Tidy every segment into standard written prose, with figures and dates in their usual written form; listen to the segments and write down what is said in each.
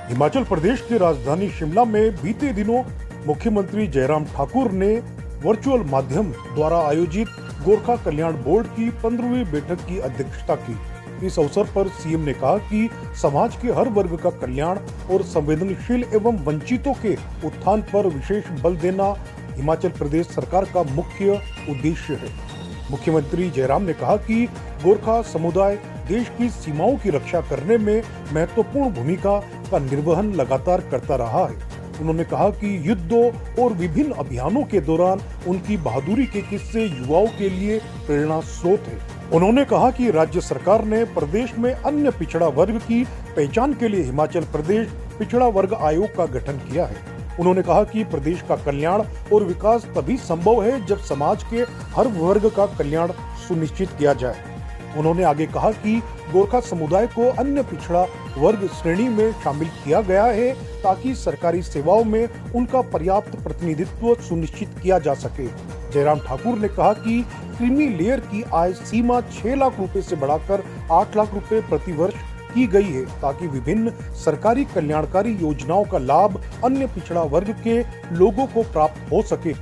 हिमाचल प्रदेश की राजधानी शिमला में बीते दिनों मुख्यमंत्री जयराम ठाकुर ने वर्चुअल माध्यम द्वारा आयोजित गोरखा कल्याण बोर्ड की 15वीं बैठक की अध्यक्षता की। इस अवसर पर सीएम ने कहा कि समाज के हर वर्ग का कल्याण और संवेदनशील एवं वंचितों के उत्थान पर विशेष बल देना हिमाचल प्रदेश सरकार का मुख्य उद्देश्य है। मुख्यमंत्री जयराम ने कहा कि गोरखा समुदाय देश की सीमाओं की रक्षा करने में महत्वपूर्ण भूमिका का निर्वहन लगातार करता रहा है। उन्होंने कहा कि युद्धों और विभिन्न अभियानों के दौरान उनकी बहादुरी के किस्से युवाओं के लिए प्रेरणा स्रोत है। उन्होंने कहा कि राज्य सरकार ने प्रदेश में अन्य पिछड़ा वर्ग की पहचान के लिए हिमाचल प्रदेश पिछड़ा वर्ग आयोग का गठन किया है। उन्होंने कहा कि प्रदेश का कल्याण और विकास तभी संभव है जब समाज के हर वर्ग का कल्याण सुनिश्चित किया जाए। उन्होंने आगे कहा कि गोरखा समुदाय को अन्य पिछड़ा वर्ग श्रेणी में शामिल किया गया है ताकि सरकारी सेवाओं में उनका पर्याप्त प्रतिनिधित्व सुनिश्चित किया जा सके। जयराम ठाकुर ने कहा कि क्रीमी लेयर की आय सीमा 6 लाख रुपए से बढ़ाकर 8 लाख रुपए प्रति वर्ष की गई है ताकि विभिन्न सरकारी कल्याणकारी योजनाओं का लाभ अन्य पिछड़ा वर्ग के लोगों को प्राप्त हो सके।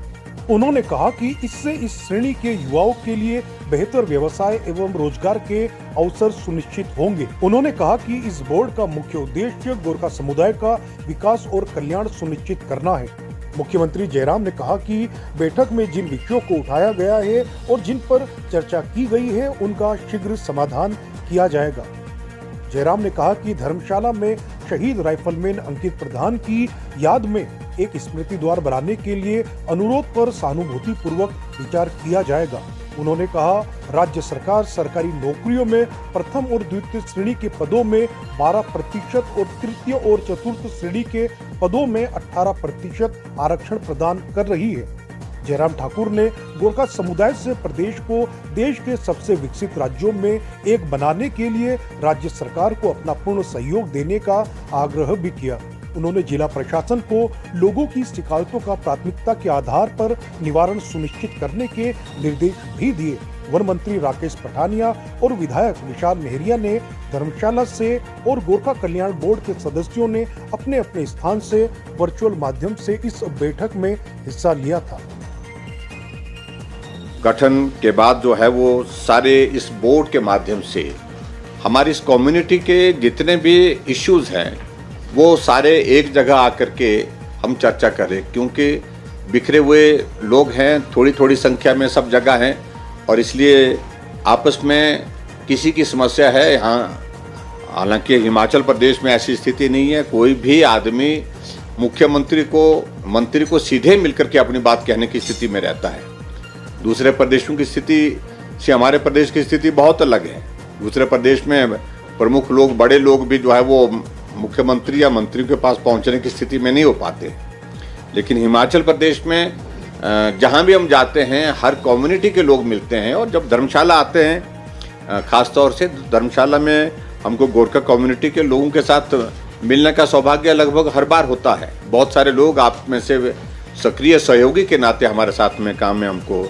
उन्होंने कहा कि इससे इस श्रेणी के युवाओं के लिए बेहतर व्यवसाय एवं रोजगार के अवसर सुनिश्चित होंगे। उन्होंने कहा कि इस बोर्ड का मुख्य उद्देश्य गोरखा समुदाय का विकास और कल्याण सुनिश्चित करना है। मुख्यमंत्री जयराम ने कहा कि बैठक में जिन विषयों को उठाया गया है और जिन पर चर्चा की गई है उनका शीघ्र समाधान किया जाएगा। जयराम ने कहा कि धर्मशाला में शहीद राइफलमैन अंकित प्रधान की याद में एक स्मृति द्वार बनाने के लिए अनुरोध पर सहानुभूति पूर्वक विचार किया जाएगा। उन्होंने कहा राज्य सरकार सरकारी नौकरियों में प्रथम और द्वितीय श्रेणी के पदों में 12% और तृतीय और चतुर्थ श्रेणी के पदों में 18% आरक्षण प्रदान कर रही है। जयराम ठाकुर ने गोरखा समुदाय से प्रदेश को देश के सबसे विकसित राज्यों में एक बनाने के लिए राज्य सरकार को अपना पूर्ण सहयोग देने का आग्रह भी किया। उन्होंने जिला प्रशासन को लोगों की शिकायतों का प्राथमिकता के आधार पर निवारण सुनिश्चित करने के निर्देश भी दिए। वन मंत्री राकेश पठानिया और विधायक विशाल नेहरिया ने धर्मशाला से और गोरखा कल्याण बोर्ड के सदस्यों ने अपने अपने स्थान से वर्चुअल माध्यम से इस बैठक में हिस्सा लिया था। गठन के बाद जो है वो सारे इस बोर्ड के माध्यम से हमारी इस कम्युनिटी के जितने भी इश्यूज हैं वो सारे एक जगह आकर के हम चर्चा करें, क्योंकि बिखरे हुए लोग हैं, थोड़ी थोड़ी संख्या में सब जगह हैं और इसलिए आपस में किसी की समस्या है यहाँ। हालांकि हिमाचल प्रदेश में ऐसी स्थिति नहीं है, कोई भी आदमी मुख्यमंत्री को मंत्री को सीधे मिलकर के अपनी बात कहने की स्थिति में रहता है। दूसरे प्रदेशों की स्थिति से हमारे प्रदेश की स्थिति बहुत अलग है। दूसरे प्रदेश में प्रमुख लोग, बड़े लोग भी जो है वो मुख्यमंत्री या मंत्रियों के पास पहुंचने की स्थिति में नहीं हो पाते। लेकिन हिमाचल प्रदेश में जहां भी हम जाते हैं हर कम्युनिटी के लोग मिलते हैं और जब धर्मशाला आते हैं खास तौर से धर्मशाला में हमको गोरखा कम्युनिटी के लोगों के साथ मिलने का सौभाग्य लगभग हर बार होता है। बहुत सारे लोग आप में से सक्रिय सहयोगी के नाते हमारे साथ में काम में हमको